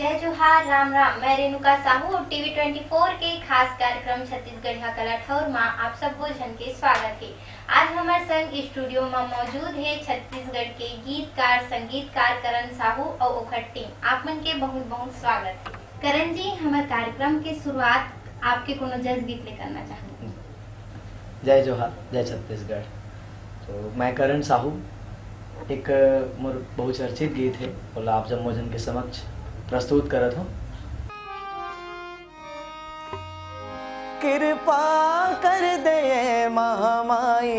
जय जोहार, राम राम। मैं रेणुका साहू और टीवी 24 के खास कार्यक्रम छत्तीसगढ़िया कला ठौर में आप सब भोजन के स्वागत है। आज हमारे संग स्टूडियो में मौजूद है छत्तीसगढ़ के गीतकार संगीतकार करण साहू और ओखर टीम। आप मन के बहुत बहुत स्वागत है। करण जी, हमारे कार्यक्रम के शुरुआत आपके कोनो जज गीत ले करना चाहूँगी। जय जोहार, जय छत्तीसगढ़। तो मैं करण साहू, एक मोर बहुचर्चित गीत है और आप जब मोजन के समक्ष प्रस्तुत करत हो। कृपा कर दे महामाई,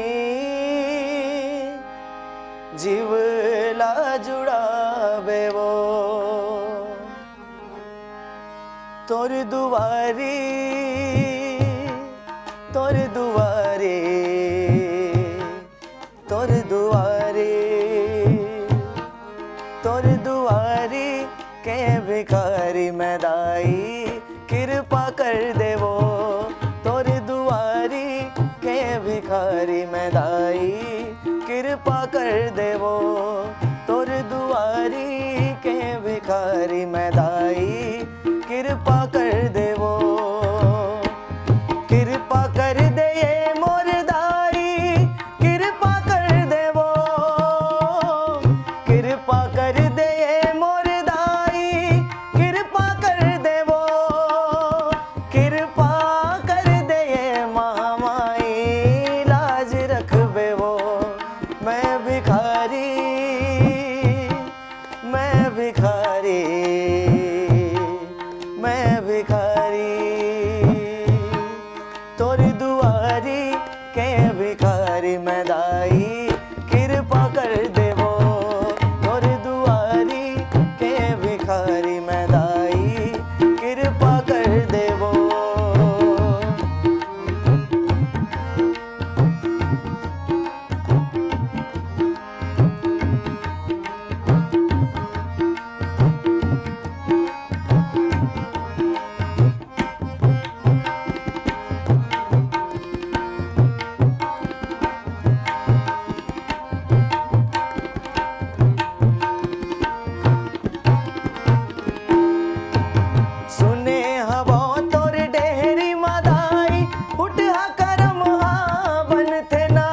जीवला जुड़ावे वो तोर दुआरी, तोर दुआरे, तोर दुआरे, तोर दुआरी के भिखारी मैं दाई, कृपा कर देवो तोर दुआरी के भिखारी मैं दाई, कृपा कर देवो तोर दुआरी के भिखारी मैं दाई, कृपा कर देवो, कृपा कर दे ये मोर दाई, कृपा कर देवो, कृपा कर दे ये मोर दाई, कृपा कर देवो, कृपा कर दे ये महामाई, लाज रखबे वो मैं भिखारी, मैं भिखारी, मैं भिखारी, तोर दुआरी के भिखारी मैं दाई, कृपा कर देवो तोर दुआरी के भिखारी मैं दाई, कृपा कर देवो। सुने हवा तोर डेहरी मदाई, उठा करम हा बनते ना,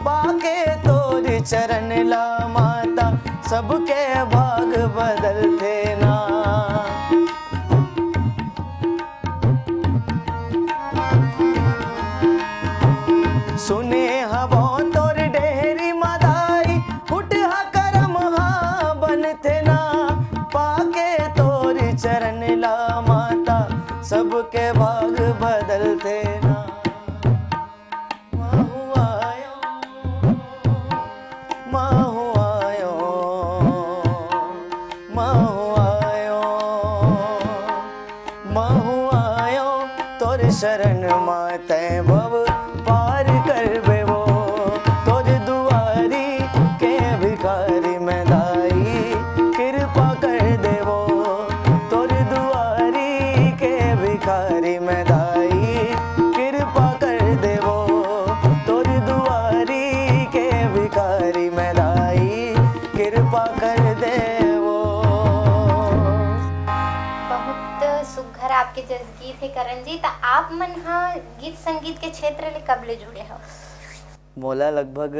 पाके तोर चरण ला माता, सबके भाग बदलते ना। सुने हवा तोर डेहरी मदाई, उठा करम हा बनते ना, पाके तोर चरण ला माता, सबके भाग बदलते ना। माहू आयो, माहू आयो, माहू आयो, माहू आयो, तोर शरण माते भव पार करबे वो, तोर दुआरी के भिखारी मैं दाई, कृपा कर देवो तोर दुआरी के भिखारी मैं दाई, कृपा कर देवो तोर दुआरी के भिखारी मैं दाई, कृपा कर देवो। बहुत सुघर आपके जज गीत है करण जी। तो आप मन हा गीत संगीत के क्षेत्र ले कब ले जुड़े हो? मोला लगभग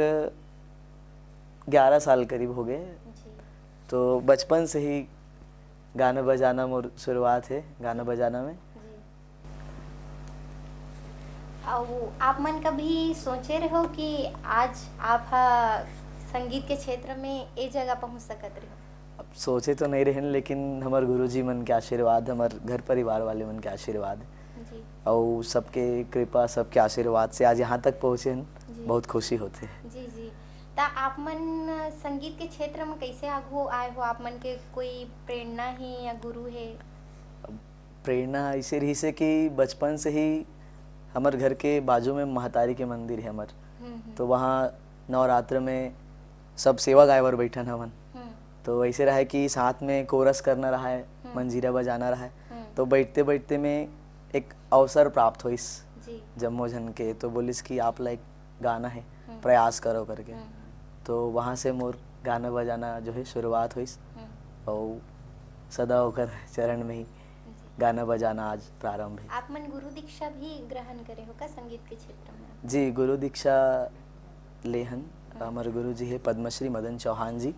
11 साल करीब हो गए। जी तो बचपन से ही गाना बजाना मोर शुरुआत है, गाना बजाना में। जी। और आप मन कभी सोचे रहो कि आज आप संगीत के क्षेत्र में ए जगह पहुंच सकत रहो? अब सोचे तो नहीं रहन, लेकिन हमार गुरुजी मन के आशीर्वाद, हमार घर परिवार वाले मन के आशीर्वाद जी और सबके कृपा, सबके आशीर्वाद से आज यहाँ तक पहुँचे हैं। जी। बहुत खुशी होते है। जी जी। ता आप मन संगीत के क्षेत्र में कैसे आगू आए हो? आप मन के कोई प्रेरणा है या गुरु है? प्रेरणा ऐसे रही से कि बचपन से ही हमार घर के बाजू में महतारी के मंदिर है हमार, तो वहाँ नवरात्र में सब सेवा गाय बर बैठन हवन। तो ऐसे रहा है कि साथ में कोरस करना रहा है, मंजीरा बजाना रहा है, तो बैठते बैठते में एक अवसर प्राप्त हुई जम्मो जन के, तो बोलिस कि आप लाइक गाना है, प्रयास करो करके। तो वहाँ से मोर गाना बजाना जो है शुरुआत हुई और सदा होकर चरण में ही जी। गाना बजाना आज प्रारंभ है। आप मन गुरु दीक्षा भी ग्रहण करे हो का संगीत के क्षेत्र में? जी, गुरु दीक्षा लेहन हमारे गुरु जी है पद्मश्री मदन चौहान जी,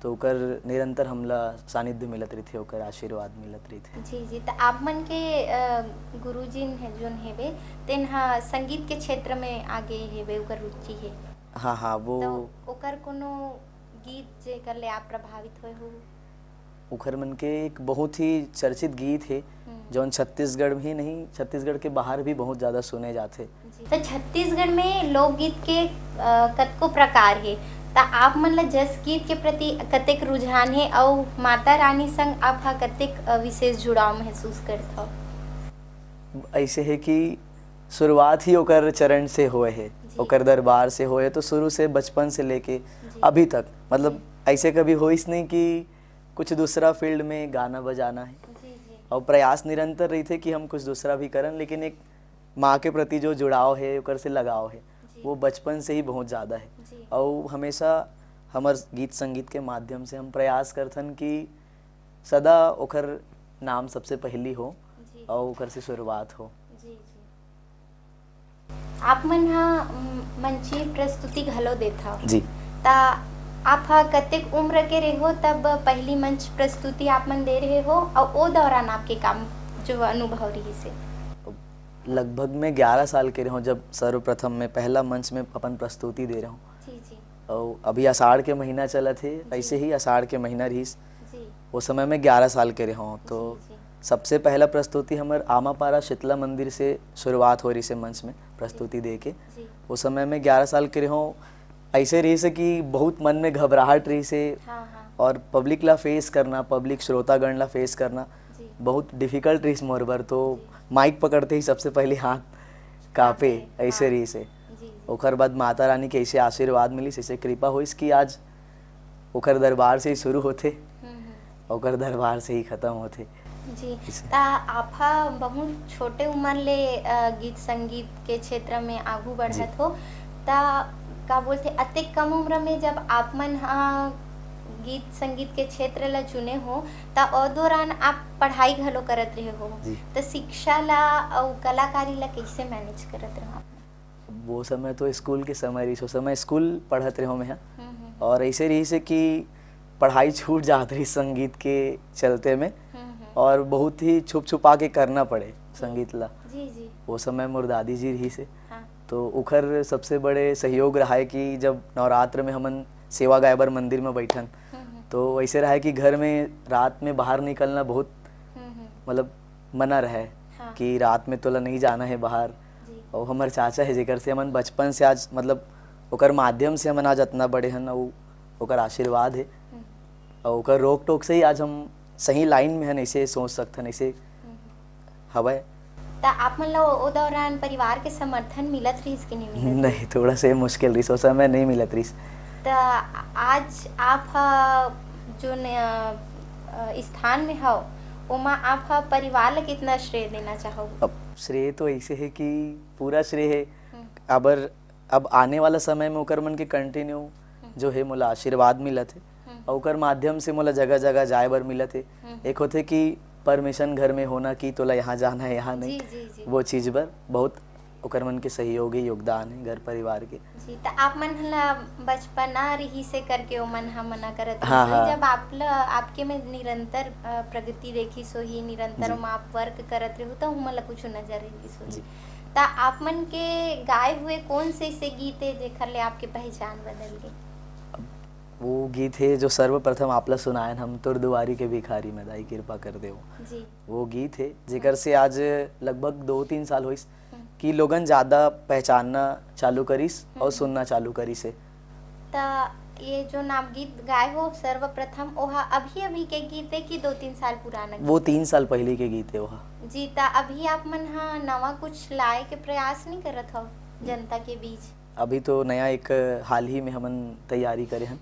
तो ओकर निरंतर हमला सानिध्य मिलत रही थे, ओकर आशीर्वाद मिलत रही थे। जी जी। तो आप मन के गुरुजी है जोन हेबे तेन हा संगीत के क्षेत्र में आगे हेबे ओकर रुचि है। हाँ हाँ, वो तो ओकर कोनो गीत जे कर ले आप प्रभावित होए हो? ओकर मन के एक बहुत ही चर्चित गीत है जौन छत्तीसगढ़ में ही नहीं, छत्तीसगढ़ के बाहर भी बहुत ज़्यादा सुने जाते। तो छत्तीसगढ़ में लोकगीत के कतको प्रकार है, ता आप मन ला जस गीत के प्रति कतेक रुझान है और माता रानी संग आप हा कतेक विशेष जुड़ाव महसूस करत हो? ऐसे है कि शुरुआत ही ओकर चरण से होए है, ओकर दरबार से होए, तो शुरू से बचपन से लेके अभी तक मतलब ऐसे कभी होइस नहीं कि कुछ दूसरा फील्ड में गाना बजाना है। जी जी। और प्रयास निरंतर रही थे कि हम कुछ दूसरा भी करन, लेकिन एक माँ के प्रति जो जुड़ाव है, ओकर से लगाव है, वो बचपन से ही बहुत ज़्यादा है। और हमेशा हमार गीत संगीत के माध्यम से हम प्रयास करथन कि सदा ओकर नाम सबसे पहली हो और ओकर से शुरुआत हो। जी जी। आप मन हा मंची प्रस्तुति घलो देथा जी। ता आप हा कतेक उम्र के रहे हो तब पहली मंच प्रस्तुति आप मन दे रहे हो और ओ दौरान आपके काम जो अनुभव रही से? लगभग मैं 11 साल के रहा हूँ जब सर्वप्रथम मैं पहला मंच में अपन प्रस्तुति दे रहा हूँ। जी जी। और अभी आषाढ़ के महीना चला थे, ऐसे ही आषाढ़ के महीना रही, जी। उस समय मैं 11 साल के रहा हूँ। तो जी। सबसे पहला प्रस्तुति हमारे आमापारा शीतला मंदिर से शुरुआत हो रही से मंच में प्रस्तुति दे के। उस समय मैं 11 साल के रहा हूँ। ऐसे रही से कि बहुत मन में घबराहट रही से, और पब्लिक ला फेस करना, पब्लिक श्रोतागण ला फेस करना बहुत डिफिकल्ट रही मोर बर। तो माइक पकड़ते ही सबसे पहले हाथ कापे, ऐसे रही से। ओकर बाद माता रानी के ऐसे आशीर्वाद मिली, ऐसे कृपा हुई कि आज ओकर दरबार से ही शुरू होते, ओकर दरबार से ही खत्म होते। जी। ता आप हा बहुत छोटे उम्र ले गीत संगीत के क्षेत्र में आगू बढ़त हो, ता का बोलते अतेक कम उम्र में जब आप मन हा गीत संगीत के क्षेत्र ला चुने हो ता और दौरान आप पढ़ाई घलो करत रहे हो, तो शिक्षा ला और कलाकारी ला कैसे मैनेज करत रहो? वो समय तो स्कूल के समय रही, उस समय स्कूल पढ़त रहे मैं, और ऐसे रही से कि पढ़ाई छूट जात रही संगीत के चलते में, और बहुत ही छुप छुपा के करना पड़े संगीत ला। जी जी। वो समय मोर दादी जी रही से, तो उखर सबसे बड़े सहयोग रहा है कि जब नवरात्र में हमन सेवा गाय बर मंदिर में बैठन, तो ऐसे रहा है कि घर में रात में बाहर निकलना बहुत मतलब मना रहे कि रात में तोला नहीं जाना है बाहर। और हमारे चाचा है जेकर से हमन बचपन से आज मतलब ओकर माध्यम से हमन आज इतना बड़े हन, और ओकर आशीर्वाद है और ओकर रोक टोक से ही आज हम सही लाइन में हन, ऐसे सोच सकथन, ऐसे हवाए। ता आप मन ला ओ दौरान परिवार के समर्थन मिलत रही कि नहीं मिलत? नहीं, थोड़ा से मुश्किल रही, उस समय नहीं मिलत रही। ता आज आप हा जो स्थान में हो ओमा आप हा परिवार ला कितना श्रेय देना चाहो? अब श्रेय तो ऐसे है कि पूरा श्रेय है अब आने वाला समय में ओकर मन के कंटिन्यू जो है मोला आशीर्वाद मिलत है, और ओकर माध्यम से मोला जगह जगह जाए बर मिलत है। एक होते कि परमिशन घर में होना कि तोला यहाँ जाना है, यहाँ नहीं, वो चीज़ बर बहुत ओकर मन के सहयोगी योगदान है घर परिवार के। जी। तो आप मन ला बचपना रही से करके ओ मन हा मना करत जब आपके में निरंतर प्रगति देखी सो ही निरंतर आप वर्क करत रहे तो हमन ला कुछ नजर रही सो। ता आप मन के गाए हुए कौन से गीत है जेखर ले आपके पहचान बदल गई? वो गीत है जो सर्वप्रथम आपला सुनायन, हम तुर दुआरी के भिखारी में दाई कृपा कर देव। वो गीत है जेकर से आज लगभग 2-3 साल हुईस कि लोगन ज्यादा पहचानना चालू करीस और सुनना चालू करीस है। ता ये जो नाम गीत गाए हो सर्वप्रथम ओहा अभी के गीत है कि 2-3 साल पुराना? वो 3 साल पहले के गीत है वहाँ। जी। ता अभी आप मन हा नवा कुछ लाए के प्रयास नहीं करत हो जनता के बीच? अभी तो नया एक हाल ही में हमन तैयारी करे हैं,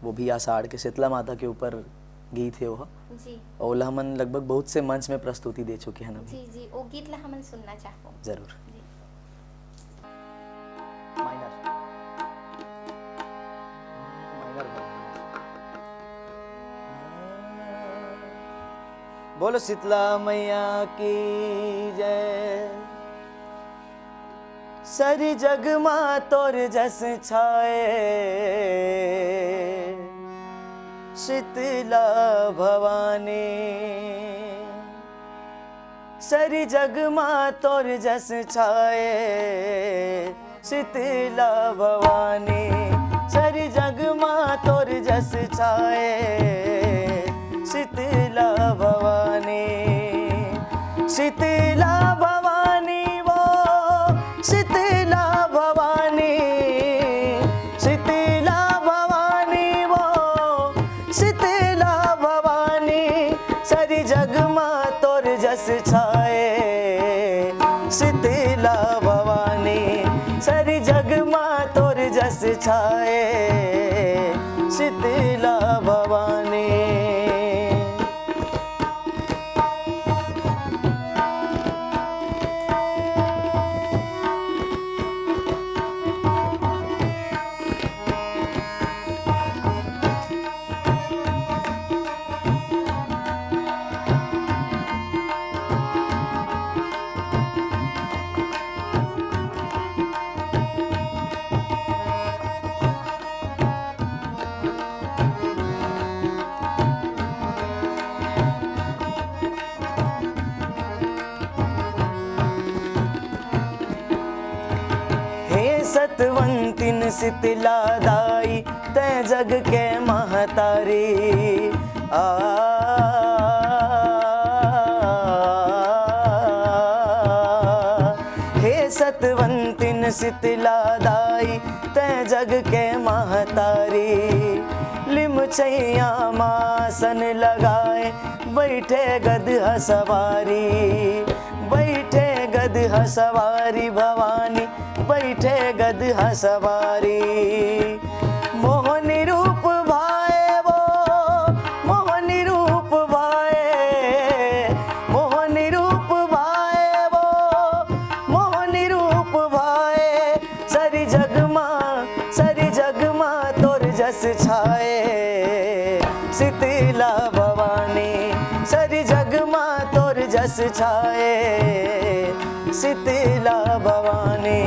वो भी आषाढ़ के शीतला माता के ऊपर गीत है वह जी। और हमन लगभग बहुत से मंच में प्रस्तुति दे चुके हैं अभी। जी जी। वो गीत ला हमन सुनना चाहो? जरूर। बोलो शीतला मैया की जय। सारी जग माँ तोर जस छाए, शीतला भवानी। सारी जग माँ तोर जस छाए, शीतला भवानी। सारी जग माँ तोर जस छाए, शीतला भवानी। शीतला भवानी वो शीतला भवानी, शीतला भवानी वो शीतला भवानी। सारी जग माँ तोर जस छाए, शीतला भवानी। सारी जग माँ तोर जस छाए, शीतला भवानी। सतवंतिन शीतला दाई, तै जग के महतारी। हे सतवंतिन शीतला दाई, तै जग के महतारी। लिम छैया मासन लगाए, बैठे गदहा सवारी। बैठे गदहा सवारी भवानी, बैठे गदहा सवारी। मोहनी रूप भाए वो मोहनी रूप भाए, मोहनी रूप भाए वो मोहनी रूप भाए। सारी जग माँ तोर जस छाए, शीतला भवानी। सारी जग माँ तोर जस छाए, शीतला भवानी।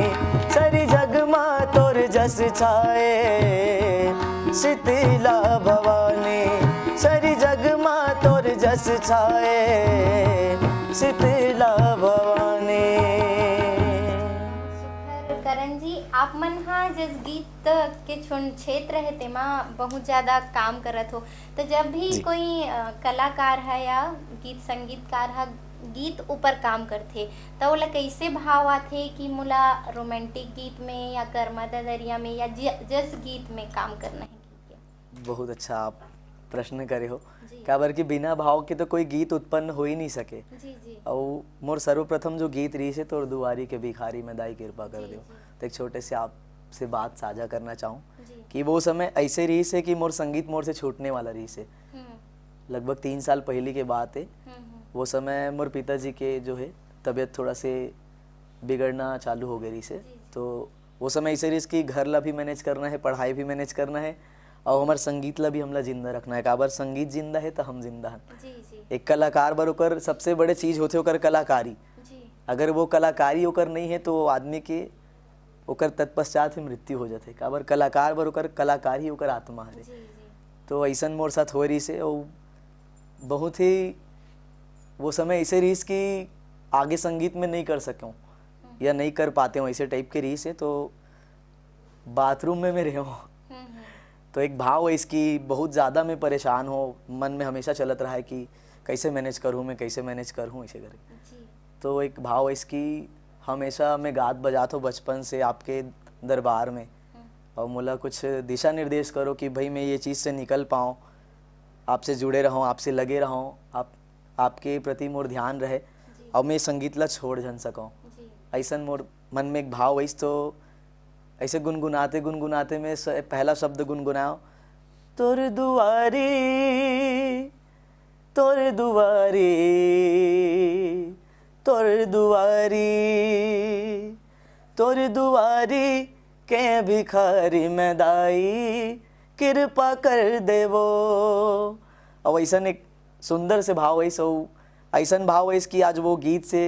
सारी जग माँ तोर जस छाए, शीतला भवानी। सारी जग माँ तोर जस छाए, शीतला भवानी। करण जी, आप मन हाँ जिस गीत के क्षेत्र है तेमा बहुत ज़्यादा काम करत हो, तो जब भी कोई कलाकार है या गीत संगीतकार है गीत ऊपर काम करथे तो ओला कैसे भाव आथे कि मोला रोमांटिक गीत में या कर्मदा दरिया में या जस गीत में काम करना है? बहुत अच्छा आप प्रश्न करे हो, काबर कि बिना भाव के तो कोई गीत उत्पन्न हो ही नहीं सके। जी जी। और मोर सर्वप्रथम जो गीत रही से तोर दुआरी के भिखारी में दाई कृपा कर दो, तो एक छोटे से आपसे बात साझा करना चाहूँ कि वो समय ऐसे रही से कि मोर संगीत मोर से छूटने वाला रही से। लगभग 3 साल पहले की बात है। वो समय मोर पिताजी के जो है तबीयत थोड़ा से बिगड़ना चालू हो गई से, तो वो समय ऐसे रही कि घर ला भी मैनेज करना है, पढ़ाई भी मैनेज करना है और हमारे संगीत ला भी हमला जिंदा रखना है। काबर संगीत जिंदा है तो हम जिंदा हैं। एक कलाकार बर ओकर सबसे बड़े चीज होते ओकर कलाकारी। अगर वो कलाकारी ओकर नहीं है तो आदमी के ओकर तत्पश्चात ही मृत्यु हो जाते। काबर कलाकार बर ओकर कलाकार ही ओकर आत्मा है। तो ऐसा मोर साथ हो रही से और बहुत ही वो समय ऐसे रही कि आगे संगीत में नहीं कर सकूँ या नहीं कर पाते हूँ, ऐसे टाइप के रही से। तो बाथरूम में मैं रहा हूँ तो एक भाव है इसकी बहुत ज़्यादा मैं परेशान हो, मन में हमेशा चलत रहा है कि कैसे मैनेज करूँ मैं, कैसे मैनेज करूँ ऐसे करके। तो एक भाव है इसकी हमेशा मैं गात बजाता हूँ बचपन से आपके दरबार में, और मोला कुछ दिशा निर्देश करो कि भाई मैं ये चीज़ से निकल पाऊँ, आपसे जुड़े रहूँ, आपसे लगे रहूँ, आपके प्रति मोर ध्यान रहे और मैं संगीत ला छोड़ जन सकूँ। ऐसा मोर मन में एक भाव वैस। तो ऐसे गुनगुनाते गुनगुनाते मैं पहला शब्द गुनगुनाओ, तोर दुआरी तोर दुआरी तोर दुआरी तोर दुआरी के भिखारी में दाई कृपा कर देवो। और वैसा एक सुंदर से भाव वैसे ऐसा भाव है इसकी आज वो गीत से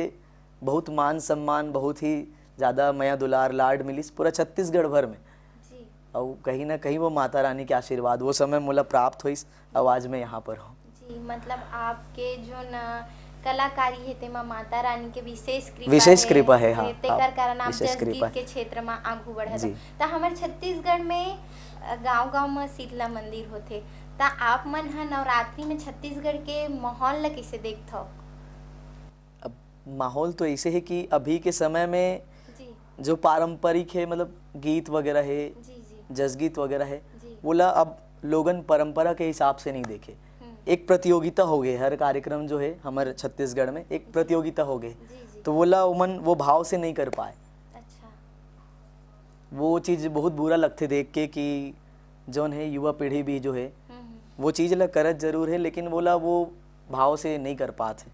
बहुत मान सम्मान, बहुत ही ज़्यादा मया दुलार लाड मिली पूरा छत्तीसगढ़ भर में जी और कहीं ना कहीं वो माता रानी के आशीर्वाद वो समय मुला प्राप्त हुई और आज मैं यहाँ पर हूँ। जी मतलब आपके जो न कलाकारी है तेमा माता रानी के विशेष कृपा है। हाँ, तेकर कारण आप विशेष जस कृपा गीत के क्षेत्र में आगू बढ़त जी। त हमर छत्तीसगढ़ में गांव-गांव में शीतला मंदिर होथे त आप मन ह नवरात्रि में छत्तीसगढ़ के माहौल ला कैसे देखत हो? अब माहौल तो ऐसे है कि अभी के समय में जी जो पारंपरिक है मतलब गीत वगैरह है, जी जी जसगीत वगैरह है, जी बोला अब लोगन परंपरा के हिसाब से नहीं देखे। एक प्रतियोगिता हो गई, हर कार्यक्रम जो है हमारे छत्तीसगढ़ में एक प्रतियोगिता हो गई, जी जी तो बोला उमन वो भाव से नहीं कर पाए। अच्छा वो चीज़ बहुत बुरा लगते देख के कि जौन है युवा पीढ़ी भी जो है वो चीज़ ला करत जरूर है लेकिन बोला वो भाव से नहीं कर पाते,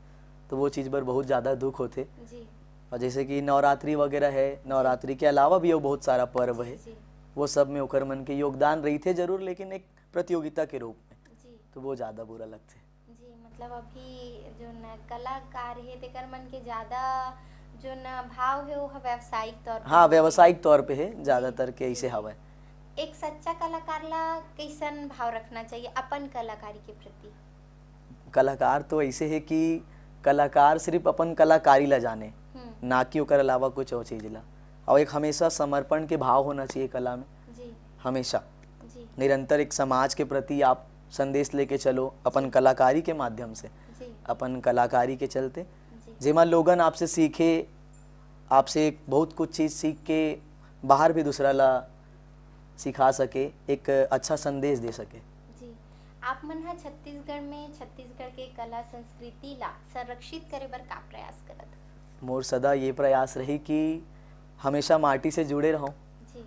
तो वो चीज़ पर बहुत ज़्यादा दुख होते। जी और जैसे कि नवरात्रि वगैरह है, नवरात्रि के अलावा भी वो बहुत सारा पर्व है, जी वो सब में ओकर मन के योगदान रही थे जरूर लेकिन एक प्रतियोगिता के रूप में, जी तो वो ज़्यादा बुरा लगते। जी मतलब अभी जो न कलाकार है तेकर मन के ज्यादा जो न भाव है वो व्यावसायिक तौर पे हाँ, होथे। व्यावसायिक तौर पे है ज़्यादातर के ऐसे हवा है। एक सच्चा कलाकार ला कैसन भाव रखना चाहिए अपन कलाकारी के प्रति? कलाकार तो ऐसे है कि कलाकार सिर्फ अपन कलाकारी ला जाने, ना कि ओकर अलावा कुछ और चीज़ ला, और एक हमेशा समर्पण के भाव होना चाहिए कला में, जी हमेशा जी निरंतर एक समाज के प्रति आप संदेश लेके चलो अपन कलाकारी के माध्यम से, जी अपन कलाकारी के चलते जी जेमा लोगन आपसे सीखे, आपसे बहुत कुछ चीज़ सीख के बाहर भी दूसरा ला सिखा सके, एक अच्छा संदेश दे सके। जी आप मन हा छत्तीसगढ़ में छत्तीसगढ़ के कला संस्कृति ला संरक्षित करे बर का प्रयास करत? मोर सदा ये प्रयास रही कि हमेशा माटी से जुड़े रहूं जी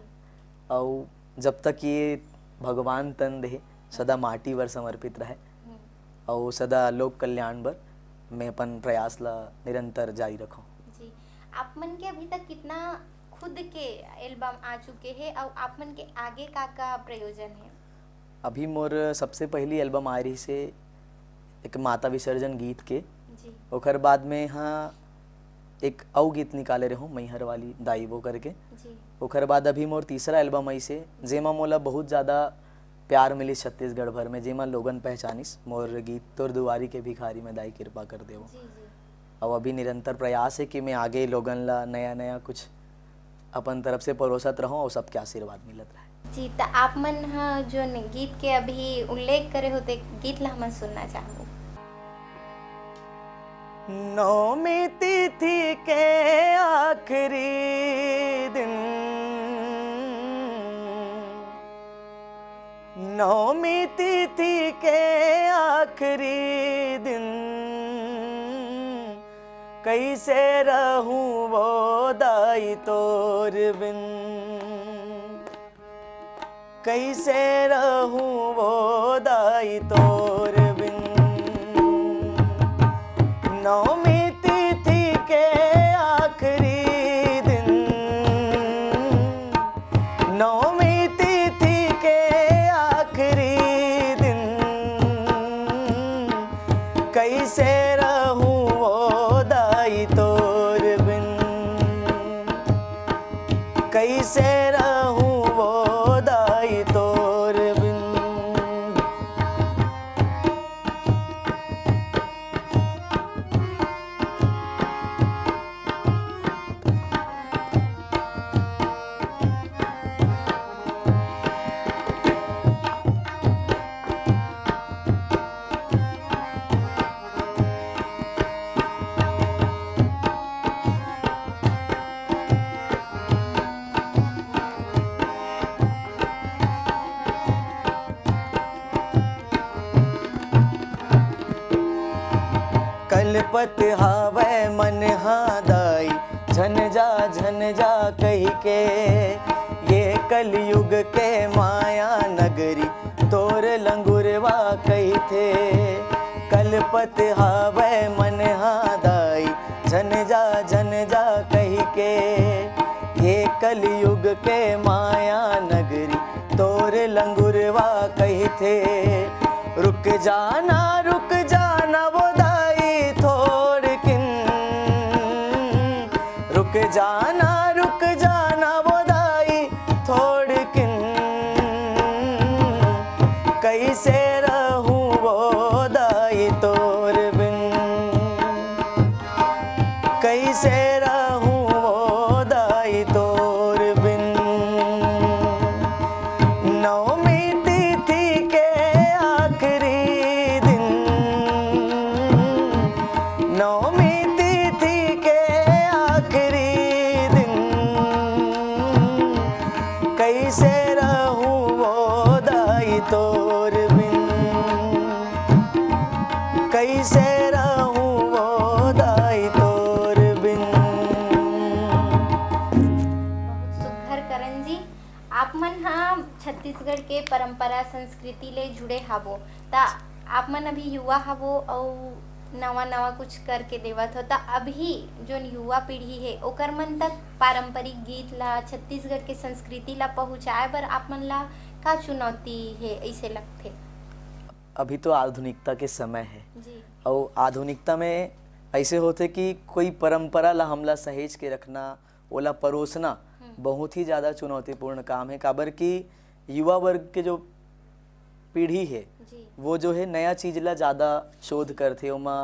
और जब तक ये भगवान तन दे सदा माटी बर समर्पित रहे और सदा लोक कल्याण बर मैं अपन प्रयास ला निरंतर जारी रखूं। जी आप मन के अभी तक कितना खुद के एल्बम आ चुके हैं और आप मन के आगे का प्रयोजन है? अभी मोर सबसे पहली एल्बम आ रही से एक माता विसर्जन गीत के, जी ओकर बाद में हाँ एक और गीत निकाले रहूँ मैहर वाली दाई वो करके, जी ओकर बाद अभी मोर तीसरा एल्बम ऐसे जेमा मोला बहुत ज़्यादा प्यार मिली छत्तीसगढ़ भर में, जेमा लोगन पहचानिस मोर गीत तोर दुआरी के भिखारी में दाई कृपा कर देवो। जी जी और अभी निरंतर प्रयास है कि मैं आगे लोगन ला नया नया कुछ अपन तरफ से परोसत रहूं और सबके आशीर्वाद मिलत रहे। जी तो आप मन हा जो गीत के अभी उल्लेख करे होते गीत ला हम सुनना चाहूँ। नौमी तिथि के आखिरी दिन, नौमी तिथि के आखिरी दिन, कैसे रहूं वो दाई तोर बिन, कैसे रहूं वो दाई तोर बिन। नौमी तिथि के आखिरी दिन, नौमी तिथि के आखिरी दिन, कैसे रहूं वो दाई तोर बिन, कैसे रहूं वो दाई तोर बिन। कलपत हावै मन हादाई झन जा कही के, ये कलयुग के माया नगरी तोर लंगुरवा कही थे। कलपत हावै मन हादाई झन जा कही के, ये कलयुग के माया नगरी तोर लंगुरवा कही थे। रुक जाना वो दाई थो रुक जाना वो दाई थोड़ किन, कैसे रहूं वो दाई तोर बिन, कैसे रहूं वो दाई तोर बिन। नवमी तिथि के आखिरी दिन, नवमी तिथि के आखिरी दिन, कैसे रहूं वो दाई तोर बिन, कैसे रहूं वो दाई तोर बिन। बहुत सुघर करण जी, आप मन हाँ छत्तीसगढ़ के परंपरा संस्कृति ले जुड़े हावो, ता आप मन अभी युवा हावो और नवा नवा कुछ करके देवत हो, ता अभी जो युवा पीढ़ी है ओकर मन तक पारंपरिक गीत ला, छत्तीसगढ़ के संस्कृति ला पहुँचाए बर आप मन ला का चुनौती है ऐसे लगथे? अभी तो आधुनिकता के समय है जी और आधुनिकता में ऐसे होते कि कोई परंपरा ला हमला सहेज के रखना, ओला परोसना बहुत ही ज़्यादा चुनौतीपूर्ण काम है। काबर कि युवा वर्ग के जो पीढ़ी है जी वो जो है नया चीज ला ज़्यादा शोध करथे, ओमा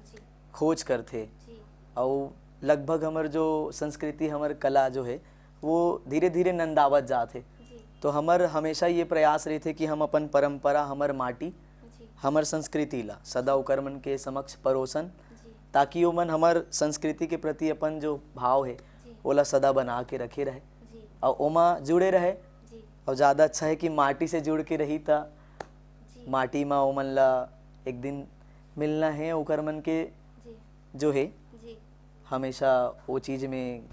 जी खोज करथे जी और लगभग हमर जो संस्कृति हमर कला जो है वो धीरे धीरे नंदावत जात है। जी तो हमर हमेशा ये प्रयास रहते कि हम अपन परंपरा, हमर माटी, जी हमर संस्कृति ला सदा ओकर मन के समक्ष परोसन, जी ताकि वो मन हमर संस्कृति के प्रति अपन जो भाव है जी ओला सदा बना के रखे रहे जी और ओमा जुड़े रहे। जी और ज़्यादा अच्छा है कि माटी से जुड़ के रही था, जी माटी में ओमन ला एक दिन मिलना है, ओकर मन के जी जो है जी हमेशा वो चीज़ में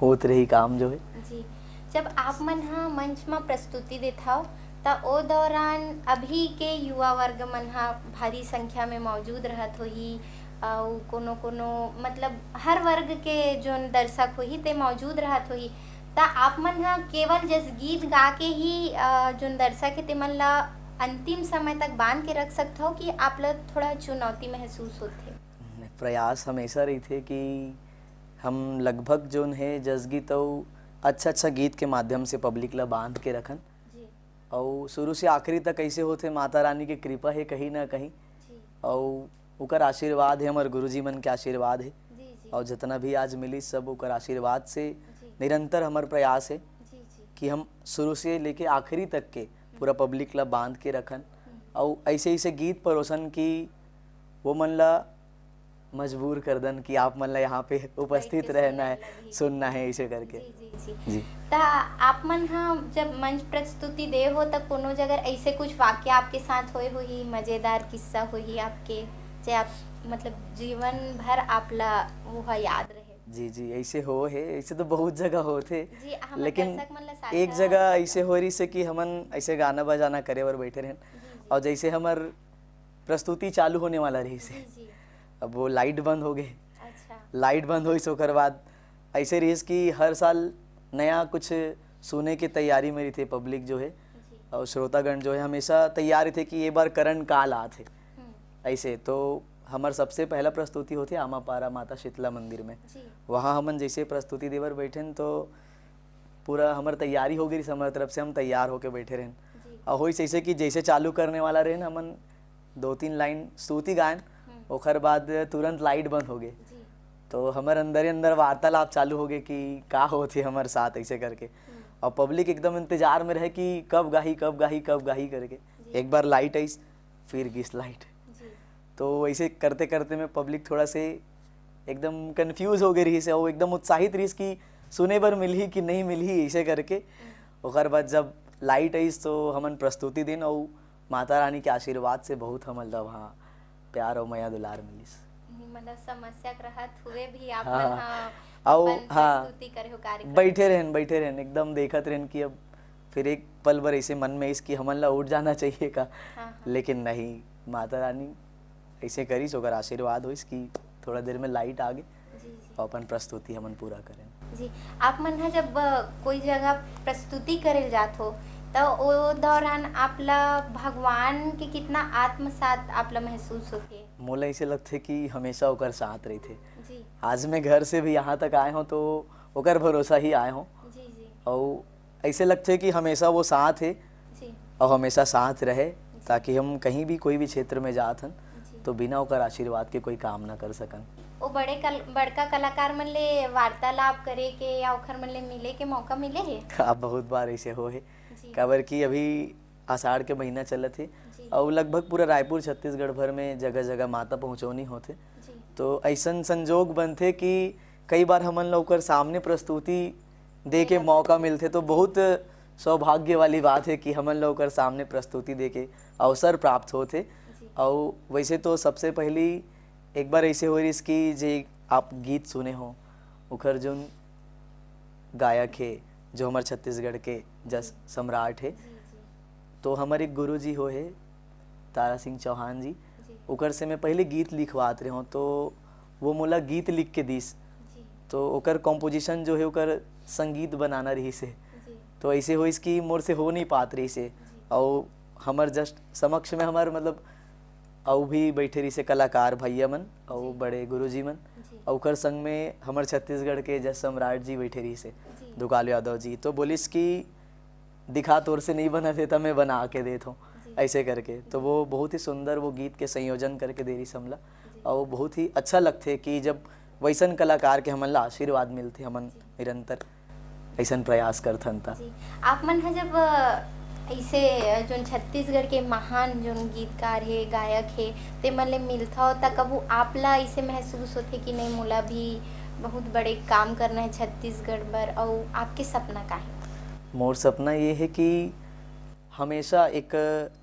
होत रही काम जो है। जी। जब आप मन हाँ मंच में प्रस्तुति देता हो ता ओ दौरान अभी के युवा वर्ग मन हाँ भारी संख्या में मौजूद रहत होही और कोनो कोनो मतलब हर वर्ग के जो दर्शक होही ते मौजूद रहत होही, ता आप मन हाँ केवल जस गीत गा के ही जो दर्शक है ते मन ला अंतिम समय तक बांध के रख सकते हो कि आप लोग थोड़ा चुनौती महसूस होते? प्रयास हमेशा रही थे कि हम लगभग जो है जस गीत और अच्छा गीत के माध्यम से पब्लिक ला बांध के रखन जी और शुरू से आखिरी तक कैसे होते माता रानी की कृपा है कहीं ना कहीं जी और ओकर आशीर्वाद है, हमारे गुरुजी मन के आशीर्वाद है जी जी और जितना भी आज मिली सब ओकर आशीर्वाद से जी निरंतर हमार प्रयास है जी जी कि हम शुरू से लेके आखिरी तक के पूरा पब्लिक ला बांध के रखन और ऐसे ऐसे गीत परोसन कि वो मन ला मजबूर कर दन कि आप मन ला यहाँ पे उपस्थित रहना है, सुनना है, ऐसे करके। जी जी जी जी ता आप मन हाँ जब मंच प्रस्तुति दे हो तब कोनो जगह ऐसे कुछ वाक्य आपके साथ होए होही, मजेदार किस्सा होही आपके जे आप मतलब जीवन भर आपला वो याद रहे? जी जी ऐसे हो है, ऐसे तो बहुत जगह होते, जी हमर लेकिन दर्शक मन ला साझा एक जगह ऐसे हो रही से कि हमन ऐसे गाना बजाना करे और बैठे रहन जी और जैसे हमार प्रस्तुति चालू होने वाला रही जी से जी अब वो लाइट बंद हो गए, अच्छा लाइट बंद हुई ओकर बाद ऐसे रही कि हर साल नया कुछ सुने की तैयारी में रही थे पब्लिक जो है जी और श्रोतागण जो है हमेशा तैयार थे कि ये बार करण काल आते ऐसे। तो हमार सबसे पहला प्रस्तुति होती आमापारा माता शीतला मंदिर में, जी वहाँ हमन जैसे प्रस्तुति देवर बैठे तो पूरा हमार तैयारी हो गई, हमारे तरफ से हम तैयार होके बैठे रहें जी और हो ऐसे कि जैसे चालू करने वाला रहे ना हमन 2-3 लाइन स्तुति गायन, ओकर बाद तुरंत लाइट बंद हो गए जी तो हमारे अंदर ही अंदर वार्तालाप चालू हो गए कि का होती हमारे साथ ऐसे करके और पब्लिक एकदम इंतजार में रहे कि कब गाही कब गाही कब गाही करके। एक बार लाइट आई फिर गिस लाइट, जी तो वैसे करते करते में पब्लिक थोड़ा से एकदम कंफ्यूज हो गई रही से और एकदम उत्साहित रही कि सुने बर मिली कि नहीं मिली ऐसे करके। ओकर बाद जब लाइट आई तो हमन प्रस्तुति दिन और माता रानी के आशीर्वाद से बहुत हमन ला वहाँ प्यार और माया दुलार मिलिस। मतलब समस्या रहत हुए भी आप हाँ, मन हाँ आओ अपन हाँ प्रस्तुति करे हो कार्यक्रम बैठे रहन एकदम देखत रहन कि अब फिर एक पल भर ऐसे मन में इसकी हमन ला उठ जाना चाहिए का, हाँ हाँ लेकिन नहीं, माता रानी ऐसे करी सो अगर आशीर्वाद हो इसकी थोड़ा देर में लाइट आ गई जी जी और अपन प्रस्तुति हमन पूरा करें। जी आप मन हा जब कोई जगह प्रस्तुति करे जात हो तो ओ दौरान आपला भगवान के कितना आत्मसात आपला महसूस होते? मोला ऐसे लगते कि हमेशा ओकर साथ रही थे। जी आज मैं घर से भी यहाँ तक आए हूँ तो ओकर भरोसा ही आए हों। जी जी और ऐसे लगते है कि हमेशा वो साथ है जी और हमेशा साथ रहे, ताकि हम कहीं भी कोई भी क्षेत्र में जात हन जी। तो बिना ओकर आशीर्वाद के कोई काम ना कर सकन। वो बड़का कलाकार मन ले वार्तालाप करे के या ओखर मन ले मिले के मौका मिले हे? अब बहुत बार ऐसे हो है, जी काबर कि अभी आषाढ़ के महीना चलत है जी और लगभग पूरा रायपुर छत्तीसगढ़ भर में जगह जगह माता पहुँचौनी होते, जी तो ऐसन संजोग बनते कि कई बार हमन लोग ओकर सामने प्रस्तुति दे के मौका मिलते, तो बहुत सौभाग्य वाली बात है कि हमन लोग ओकर सामने प्रस्तुति दे के अवसर प्राप्त होते। जी और वैसे तो सबसे पहली एक बार ऐसे हो रही कि जे आप गीत सुने हो ओकर जोन गायक है जो हमारे छत्तीसगढ़ के जस सम्राट है, जी जी तो हमारे एक गुरु जी हो है तारा सिंह चौहान जी, जी ओकर से मैं पहले गीत लिखवात रहे हूँ, तो वो मोला गीत लिख के दीस, जी तो ओकर कॉम्पोजिशन जो है ओकर संगीत बनाना रही से, जी तो ऐसे हो इसकी मोर से हो नहीं पात रही से। और हमार जस्ट समक्ष में हमार मतलब और भी बैठे रही से कलाकार भैया मन और बड़े गुरुजी मन, जी और ओकर संग में हमार छत्तीसगढ़ के जस सम्राट जी बैठे रही से जी दुकाल यादव जी, तो बोलिस कि दिखा तोर से नहीं बना देता मैं बना के देता हूँ जी ऐसे करके, तो वो बहुत ही सुंदर वो गीत के संयोजन करके दे रही समला। जी और बहुत ही अच्छा लगते कि जब वैसन कलाकार के हमन ला आशीर्वाद मिलते, हमन निरंतर ऐसन प्रयास करथन ता। जी। आप मन ह जब ऐसे जोन छत्तीसगढ़ के महान जोन गीतकार हे गायक हे ते मन ले मिलथा त कबू आपला ऐसे महसूस होथे कि नहीं मोला भी बहुत बड़े काम करना है छत्तीसगढ़ बर, और आपके सपना का है? मोर सपना ये है कि हमेशा एक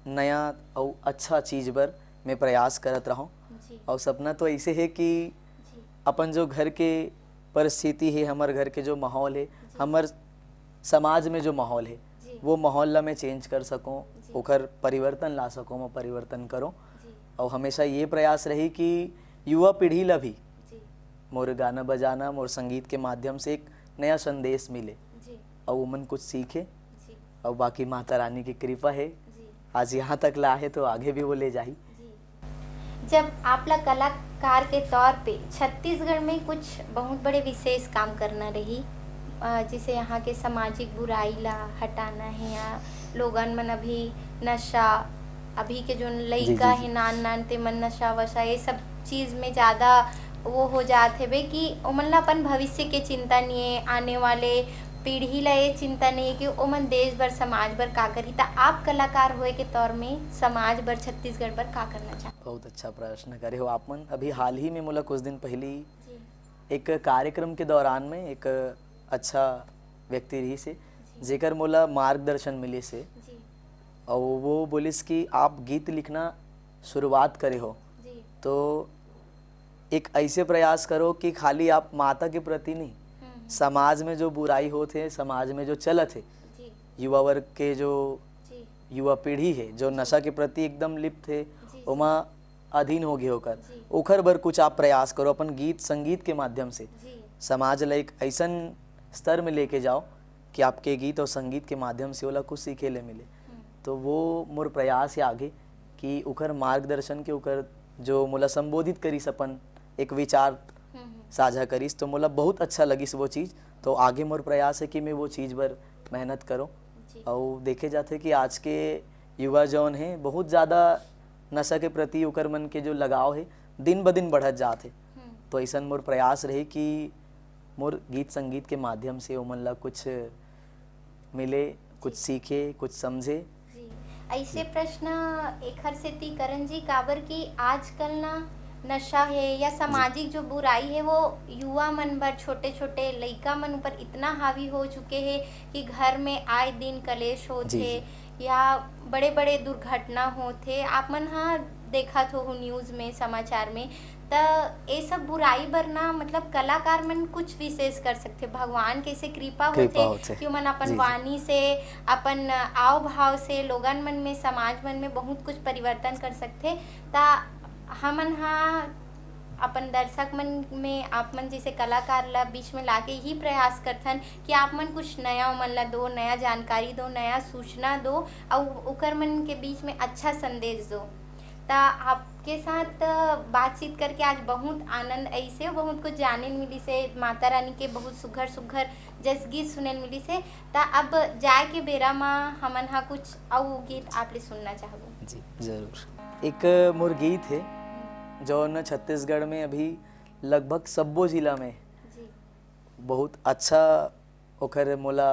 नया और अच्छा चीज़ पर मैं प्रयास करत रहूं, जी और सपना तो ऐसे है कि जी अपन जो घर के परिस्थिति है, हमारे घर के जो माहौल है, हमार समाज में जो माहौल है, जी वो माहौल ला मैं चेंज कर सकूं, जी। ओकर परिवर्तन ला सकूं, मैं परिवर्तन करूं। जी और हमेशा ये प्रयास रही कि युवा पीढ़ी ला भी जी मोर गाना बजाना, मोर संगीत के माध्यम से एक नया संदेश मिले जी और उमन कुछ सीखे। जी और बाकी माता रानी की कृपा है, जी आज यहाँ तक ला है तो आगे भी वो ले जाही। जी। जब आपला कलाकार के तौर पे छत्तीसगढ़ में कुछ बहुत बड़े विशेष काम करना रही, जिसे यहाँ के सामाजिक बुराई ला हटाना है, या लोगन मन अभी नशा, अभी के जो लइका जी। है नान नान ते मन नशा वशा ये सब चीज़ में ज़्यादा वो हो जाते बे कि ओमन ला अपन भविष्य के चिंता नहीं है, आने वाले पीढ़ी ला ये चिंता नहीं है कि ओमन देश भर समाज भर का करी। त आप कलाकार होए के तौर में समाज भर छत्तीसगढ़ भर का करना चाहते? बहुत अच्छा प्रश्न करे हो आप मन। अभी हाल ही में मोला कुछ दिन पहले ही जी एक कार्यक्रम के दौरान में एक अच्छा व्यक्ति रही से जेकर मोला मार्गदर्शन मिले से, जी और वो बोलिस कि आप गीत लिखना शुरुआत करे हो जी तो एक ऐसे प्रयास करो कि खाली आप माता के प्रति नहीं, समाज में जो बुराई होते, समाज में जो चलत है, जी युवा वर्ग के जो जी युवा पीढ़ी है जो नशा के प्रति एकदम लिप्त है, जी। ओमा अधीन हो गए होकर, जी। ओखर बर कुछ आप प्रयास करो, अपन गीत संगीत के माध्यम से जी समाज ला एक ऐसन स्तर में लेके जाओ कि आपके गीत और संगीत के माध्यम से ओला कुछ सीखे ले मिले। तो वो मोर प्रयास है आगे कि ओकर मार्गदर्शन के ओकर जो मोला संबोधित करीस, अपन एक विचार साझा करीस, तो मोला बहुत अच्छा लगिस वो चीज़। तो आगे मोर प्रयास है कि मैं वो चीज़ पर मेहनत करूं। जी और देखे जाते कि आज के युवा जौन है बहुत ज़्यादा नशा के प्रति ओकर मन के जो लगाव है दिन ब दिन बढ़त जाते, तो ऐसा मोर प्रयास रही कि मोर गीत संगीत के माध्यम से ओमन ला कुछ मिले, कुछ सीखे, कुछ समझे। जी। ऐसे प्रश्न एखर सेती करन जी काबर कि आजकल ना नशा है या सामाजिक जो बुराई है वो युवा मन पर, छोटे छोटे लइका मन ऊपर इतना हावी हो चुके हैं कि घर में आए दिन कलेश होते या बड़े बड़े दुर्घटना होते। आप मन हाँ देखा हो न्यूज़ में, समाचार में, त ये सब बुराई बर ना मतलब कलाकार मन कुछ विशेष कर सकते। भगवान कैसे कृपा होते कि मन अपन वाणी से, अपन आव भाव से लोगन मन में, समाज मन में बहुत कुछ परिवर्तन कर सकते। ता हमन हाँ अपन दर्शक मन में आप मन जैसे कलाकार ला बीच में लाके ही प्रयास करथन कि आप मन कुछ नया मन ला दो, नया जानकारी दो, नया सूचना दो और ओकर मन के बीच में अच्छा संदेश दो। ता आपके साथ बातचीत करके आज बहुत आनंद, ऐसे बहुत कुछ जाने मिली से, माता रानी के बहुत सुघर सुघर जस गीत सुने मिली से। ता अब जाए के बेरा में हमन हा कुछ और गीत आप सुनना चाहबो। जी जरूर। एक मोर गीत है जो न छत्तीसगढ़ में अभी लगभग सब्बो जिला में जी बहुत अच्छा ओकर मोला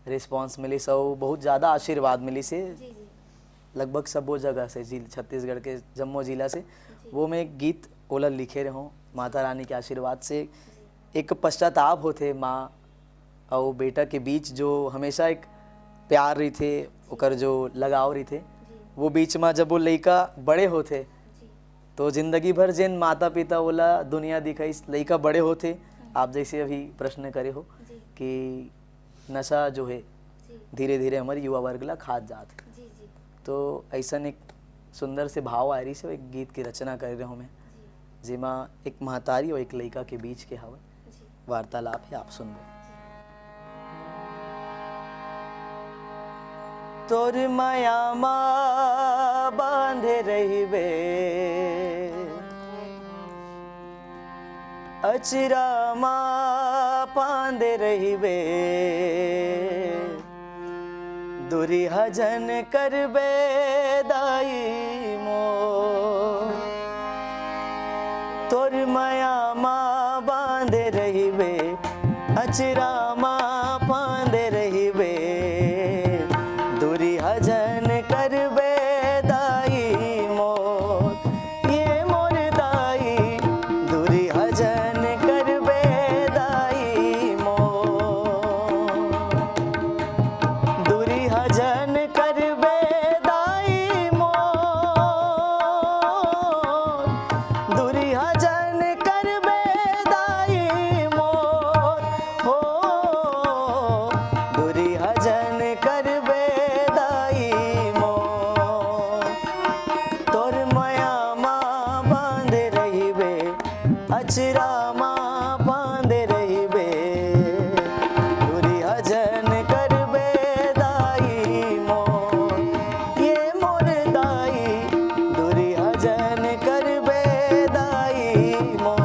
रिस्पांस मिली, सब बहुत ज़्यादा आशीर्वाद मिली से जी जी लगभग सब्बो जगह से, छत्तीसगढ़ के जम्मू जिला से। वो मैं एक गीत ओला लिखे रहूँ माता रानी के आशीर्वाद से। एक पश्चाताप होते माँ और बेटा के बीच जो हमेशा एक प्यार रही थे, ओकर जो लगाव रही थे, वो बीच में जब वो लड़का बड़े होते जी तो जिंदगी भर जिन माता पिता ओला दुनिया दिखाई, लड़का बड़े होते। आप जैसे अभी प्रश्न करे हो जी कि नशा जो है जी धीरे धीरे हमारे युवा वर्ग ला खाद जात, जी जी तो ऐसा एक सुंदर से भाव आ रही से एक गीत की रचना कर रहा हूँ मैं, जिमा एक महतारी और एक लड़का के बीच के हवा जी वार्तालाप है, आप सुन लो। तोर माया माँ बांधे रहिबे, अचरा माँ पांदे रहिबे, दुरी हजन करबे दाई मोर। तोर माया माँ बांधे रहिबे, अचरा माँ पांदे रहिबे, दुरी हजन करबे दाई मोर। ये मोर दाई दुरी हजन करबे दाई मोर, दुरी हजन करबे दाई मोर, दुरी हजन करबे दाई मोर हो, दुरी हजन करबे दाई मोर। तोर माया माँ बांधे रहिबे, अचरा माँ बांधे रहिबे, दुरी हजन करबे दाई मोर। ये मोर दाई दुरी हजन करबे दाई मोर।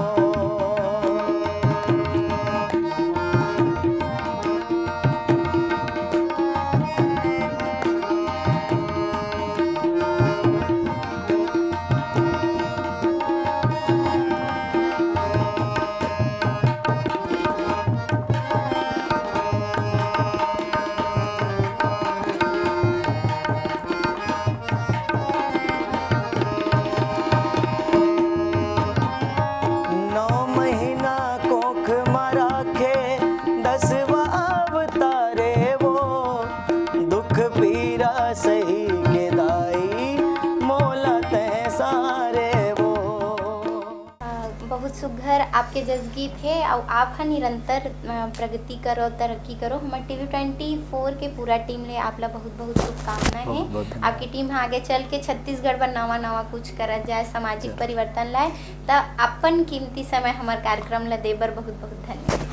नौ महीना कोख मरा के 10वां अवतारे वो, दुख पीरा सही के दाई मोला तै सारे वो। बहुत सुघर आपके जस गीत है और आप हा निरंतर प्रगति करो, तरक्की करो। हमारे टीवी 24 के पूरा टीम ले आप ला बहुत बहुत शुभकामनाएं बहुत बहुत हैं। धन्यवाद। आपकी टीम हा आगे चल के छत्तीसगढ़ पर नवा नवा कुछ करत जाए, सामाजिक परिवर्तन लाए। त अपन कीमती समय हमारे कार्यक्रम ला दे बर बहुत बहुत धन्यवाद।